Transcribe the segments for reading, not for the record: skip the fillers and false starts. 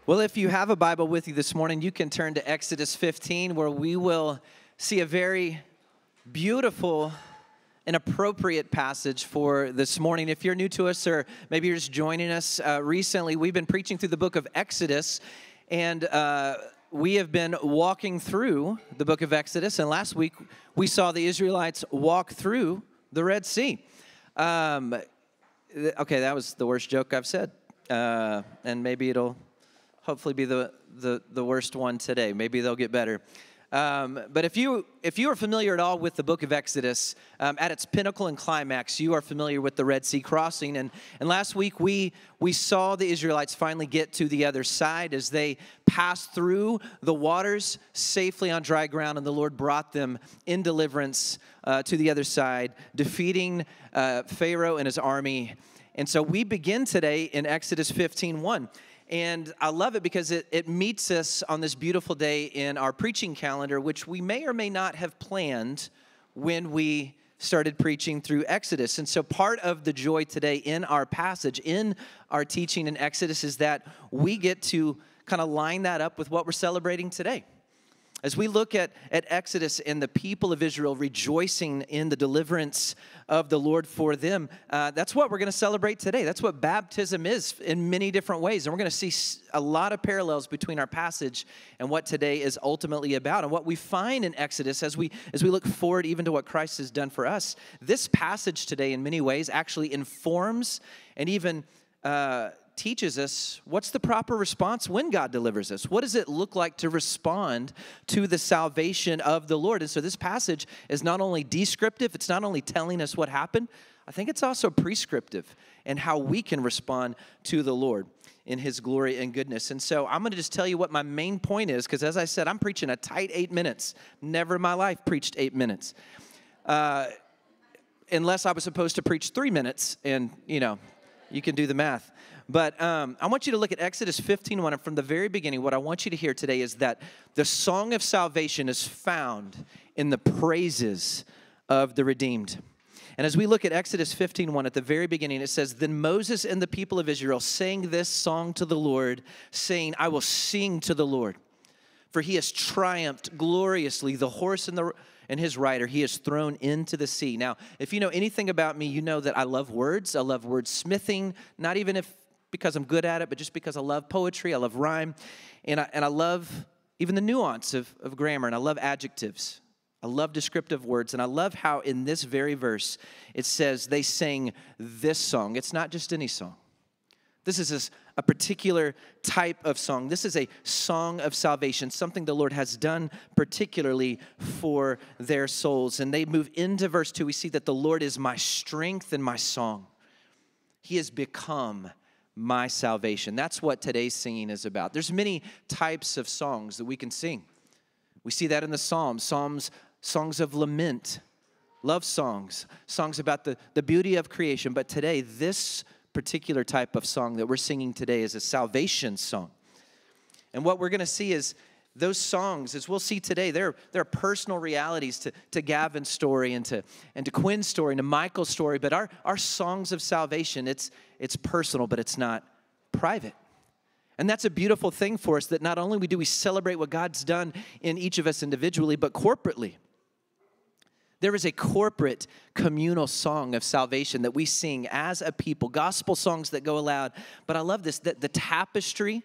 Well, if you have a Bible with you this morning, you can turn to Exodus 15, where we will see a very beautiful and appropriate passage for this morning. If you're new to us, or maybe you're just joining us recently, we've been preaching through the book of Exodus, and we have been walking through the book of Exodus, and last week we saw the Israelites walk through the Red Sea. Okay, that was the worst joke I've said, and maybe it'll hopefully be the worst one today. Maybe they'll get better. But if you are familiar at all with the book of Exodus, at its pinnacle and climax, you are familiar with the Red Sea crossing. And last week we saw the Israelites finally get to the other side as they passed through the waters safely on dry ground, and the Lord brought them in deliverance to the other side, defeating Pharaoh and his army. And so we begin today in Exodus 15:1. And I love it because it meets us on this beautiful day in our preaching calendar, which we may or may not have planned when we started preaching through Exodus. And so part of the joy today in our passage, in our teaching in Exodus, is that we get to kind of line that up with what we're celebrating today. As we look at Exodus and the people of Israel rejoicing in the deliverance of the Lord for them, that's what we're going to celebrate today. That's what baptism is in many different ways. And we're going to see a lot of parallels between our passage and what today is ultimately about. And what we find in Exodus as we look forward even to what Christ has done for us, this passage today in many ways actually informs and even teaches us what's the proper response when God delivers us. What does it look like to respond to the salvation of the Lord? And so this passage is not only descriptive, it's not only telling us what happened, I think it's also prescriptive in how we can respond to the Lord in His glory and goodness. And so I'm going to just tell you what my main point is, because as I said, I'm preaching a tight 8 minutes. Never in my life preached 8 minutes. Unless I was supposed to preach 3 minutes, and you can do the math. But I want you to look at Exodus 15:1, and from the very beginning, what I want you to hear today is that the song of salvation is found in the praises of the redeemed. And as we look at Exodus 15:1, at the very beginning, it says, "Then Moses and the people of Israel sang this song to the Lord, saying, I will sing to the Lord, for He has triumphed gloriously. The horse and his rider He has thrown into the sea." Now, if you know anything about me, you know that I love words. I love wordsmithing, not even because I'm good at it, but just because I love poetry, I love rhyme, and I love even the nuance of grammar, and I love adjectives. I love descriptive words, and I love how in this very verse it says they sang this song. It's not just any song. This is a particular type of song. This is a song of salvation, something the Lord has done particularly for their souls. And they move into verse 2. We see that the Lord is my strength and my song. He has become my salvation. That's what today's singing is about. There's many types of songs that we can sing. We see that in the Psalms, songs of lament, love songs, songs about the beauty of creation. But today, this particular type of song that we're singing today is a salvation song. And what we're going to see is those songs, as we'll see today, they're personal realities to Gavin's story and to Quinn's story and to Michael's story. But our songs of salvation, it's personal, but it's not private. And that's a beautiful thing for us, that not only do we celebrate what God's done in each of us individually, but corporately. There is a corporate communal song of salvation that we sing as a people, gospel songs that go aloud. But I love this, that the tapestry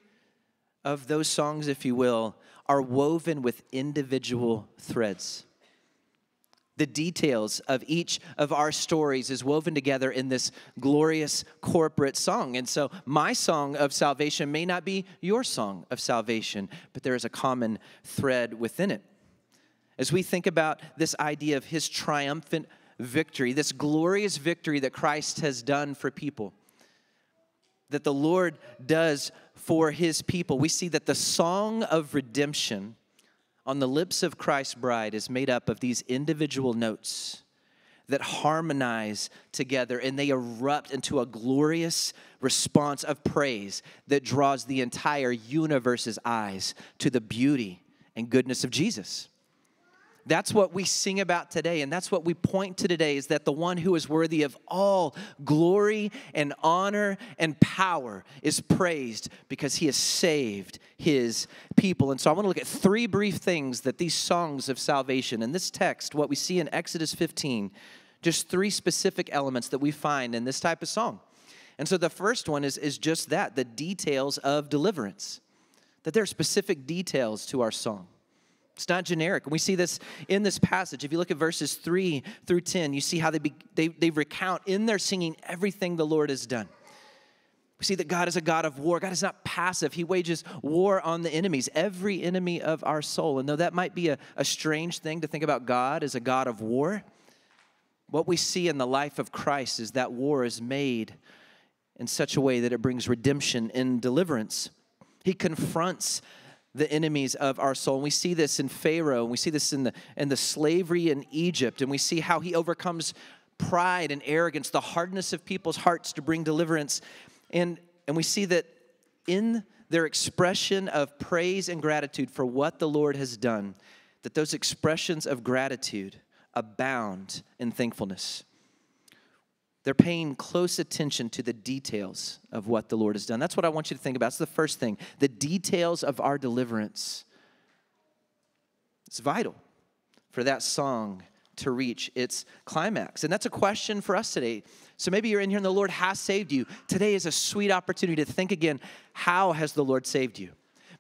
of those songs, if you will, are woven with individual threads. The details of each of our stories is woven together in this glorious corporate song. And so my song of salvation may not be your song of salvation, but there is a common thread within it. As we think about this idea of His triumphant victory, this glorious victory that Christ has done for people, that the Lord does for His people, we see that the song of redemption on the lips of Christ's bride is made up of these individual notes that harmonize together, and they erupt into a glorious response of praise that draws the entire universe's eyes to the beauty and goodness of Jesus. That's what we sing about today, and that's what we point to today, is that the one who is worthy of all glory and honor and power is praised because he has saved his people. And so I want to look at three brief things that these songs of salvation, in this text, what we see in Exodus 15, just three specific elements that we find in this type of song. And so the first one is just that, the details of deliverance, that there are specific details to our song. It's not generic. And we see this in this passage. If you look at verses 3 through 10, you see how they recount in their singing everything the Lord has done. We see that God is a God of war. God is not passive. He wages war on the enemies, every enemy of our soul. And though that might be a strange thing to think about God as a God of war, what we see in the life of Christ is that war is made in such a way that it brings redemption and deliverance. He confronts the enemies of our soul. And we see this in Pharaoh, and we see this in the slavery in Egypt, and we see how he overcomes pride and arrogance, the hardness of people's hearts to bring deliverance. And we see that in their expression of praise and gratitude for what the Lord has done, that those expressions of gratitude abound in thankfulness. They're paying close attention to the details of what the Lord has done. That's what I want you to think about. It's the first thing, the details of our deliverance. It's vital for that song to reach its climax. And that's a question for us today. So maybe you're in here and the Lord has saved you. Today is a sweet opportunity to think again, how has the Lord saved you?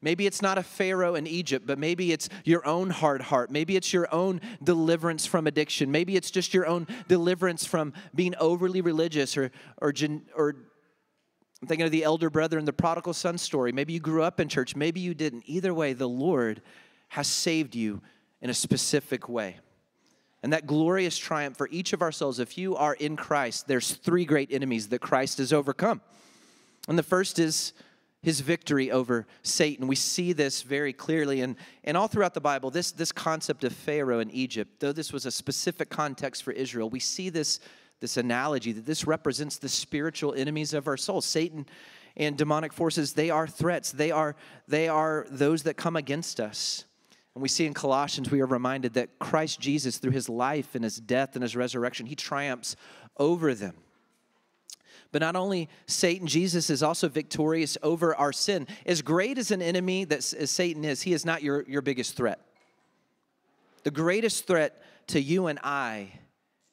Maybe it's not a Pharaoh in Egypt, but maybe it's your own hard heart. Maybe it's your own deliverance from addiction. Maybe it's just your own deliverance from being overly religious or I'm thinking of the elder brother in the prodigal son story. Maybe you grew up in church. Maybe you didn't. Either way, the Lord has saved you in a specific way. And that glorious triumph for each of our souls, if you are in Christ, there's three great enemies that Christ has overcome. And the first is his victory over Satan. We see this very clearly. And all throughout the Bible, this concept of Pharaoh in Egypt, though this was a specific context for Israel, we see this analogy that this represents the spiritual enemies of our soul. Satan and demonic forces, they are threats. They are those that come against us. And we see in Colossians, we are reminded that Christ Jesus, through his life and his death and his resurrection, he triumphs over them. But not only Satan, Jesus is also victorious over our sin. As great as an enemy that Satan is, he is not your biggest threat. The greatest threat to you and I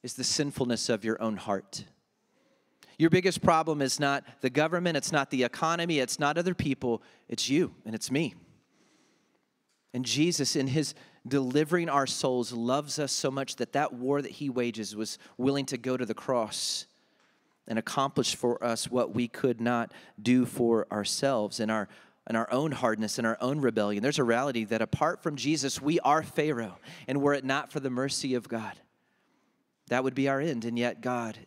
is the sinfulness of your own heart. Your biggest problem is not the government, it's not the economy, it's not other people, it's you and it's me. And Jesus, in his delivering our souls, loves us so much that war that he wages was willing to go to the cross and accomplish for us what we could not do for ourselves in our own hardness and our own rebellion. There's a reality that apart from Jesus, we are Pharaoh, and were it not for the mercy of God, that would be our end. And yet God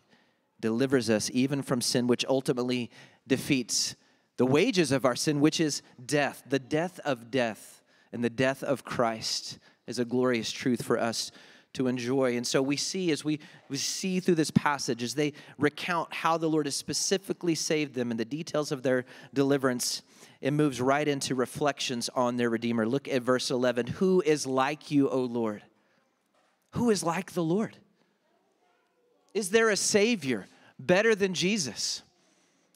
delivers us even from sin, which ultimately defeats the wages of our sin, which is death. The death of death and the death of Christ is a glorious truth for us to enjoy. And so we see, as we see through this passage, as they recount how the Lord has specifically saved them and the details of their deliverance, it moves right into reflections on their Redeemer. Look at verse 11. Who is like you, O Lord? Who is like the Lord? Is there a Savior better than Jesus?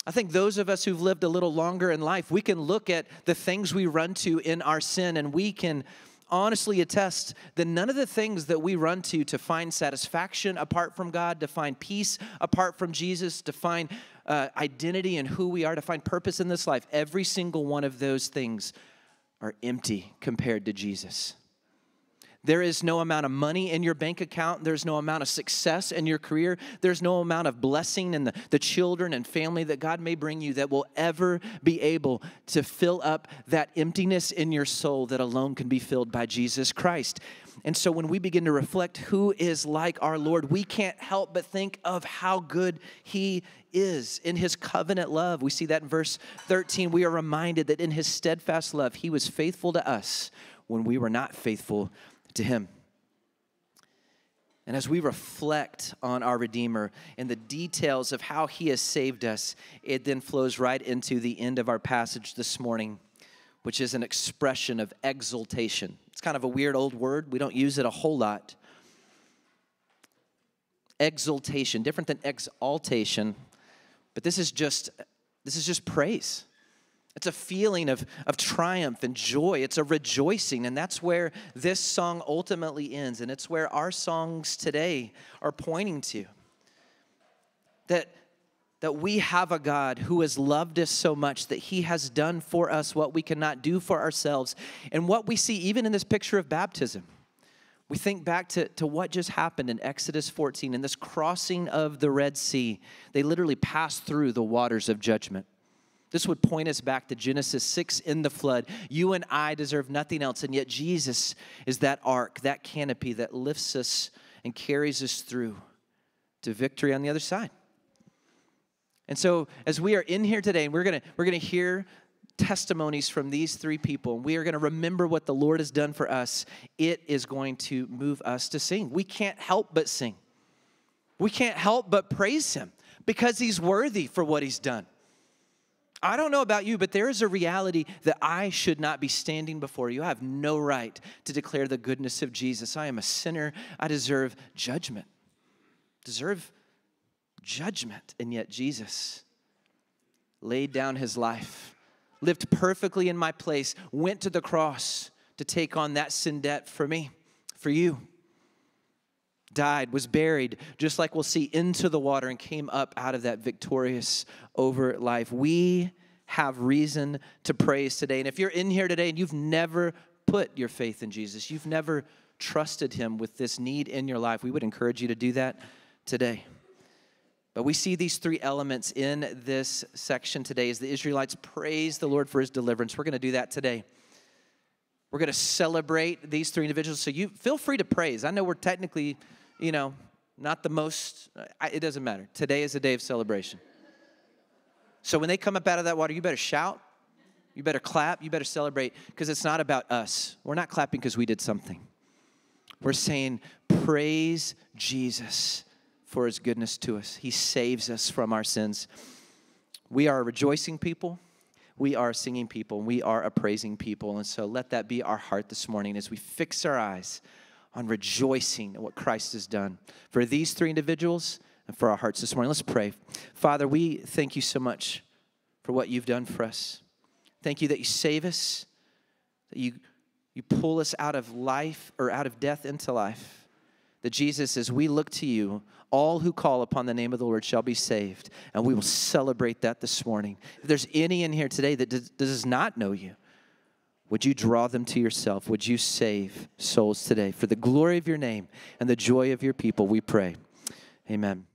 I think those of us who've lived a little longer in life, we can look at the things we run to in our sin, and we can honestly attest that none of the things that we run to find satisfaction apart from God, to find peace apart from Jesus, to find identity in who we are, to find purpose in this life, every single one of those things are empty compared to Jesus. There is no amount of money in your bank account. There's no amount of success in your career. There's no amount of blessing in the children and family that God may bring you that will ever be able to fill up that emptiness in your soul that alone can be filled by Jesus Christ. And so when we begin to reflect who is like our Lord, we can't help but think of how good he is in his covenant love. We see that in verse 13. We are reminded that in his steadfast love, he was faithful to us when we were not faithful to him. And as we reflect on our Redeemer and the details of how he has saved us, it then flows right into the end of our passage this morning, which is an expression of exultation. It's kind of a weird old word. We don't use it a whole lot. Exaltation, different than exaltation, but this is just praise. It's a feeling of triumph and joy. It's a rejoicing, and that's where this song ultimately ends, and it's where our songs today are pointing to. That we have a God who has loved us so much that he has done for us what we cannot do for ourselves. And what we see even in this picture of baptism, we think back to what just happened in Exodus 14, in this crossing of the Red Sea. They literally passed through the waters of judgment. This would point us back to Genesis 6 in the flood. You and I deserve nothing else, and yet Jesus is that ark, that canopy that lifts us and carries us through to victory on the other side. And so as we are in here today, and we're gonna hear testimonies from these three people, and we are going to remember what the Lord has done for us, it is going to move us to sing. We can't help but sing. We can't help but praise him because he's worthy for what he's done. I don't know about you, but there is a reality that I should not be standing before you. I have no right to declare the goodness of Jesus. I am a sinner. I deserve judgment. And yet Jesus laid down his life, lived perfectly in my place, went to the cross to take on that sin debt for me, for you. Died, was buried, just like we'll see, into the water, and came up out of that victorious over life. We have reason to praise today. And if you're in here today and you've never put your faith in Jesus, you've never trusted him with this need in your life, we would encourage you to do that today. But we see these three elements in this section today as the Israelites praise the Lord for his deliverance. We're going to do that today. We're going to celebrate these three individuals. So you feel free to praise. I know we're technically, not the most, it doesn't matter. Today is a day of celebration. So when they come up out of that water, you better shout, you better clap, you better celebrate, because it's not about us. We're not clapping because we did something. We're saying, praise Jesus for his goodness to us. He saves us from our sins. We are a rejoicing people. We are a singing people. And we are a praising people. And so let that be our heart this morning as we fix our eyes on rejoicing at what Christ has done for these three individuals and for our hearts this morning. Let's pray. Father, we thank you so much for what you've done for us. Thank you that you save us, that you pull us out of life or out of death into life. That Jesus, as we look to you, all who call upon the name of the Lord shall be saved. And we will celebrate that this morning. If there's any in here today that does not know you, would you draw them to yourself? Would you save souls today? For the glory of your name and the joy of your people, we pray. Amen.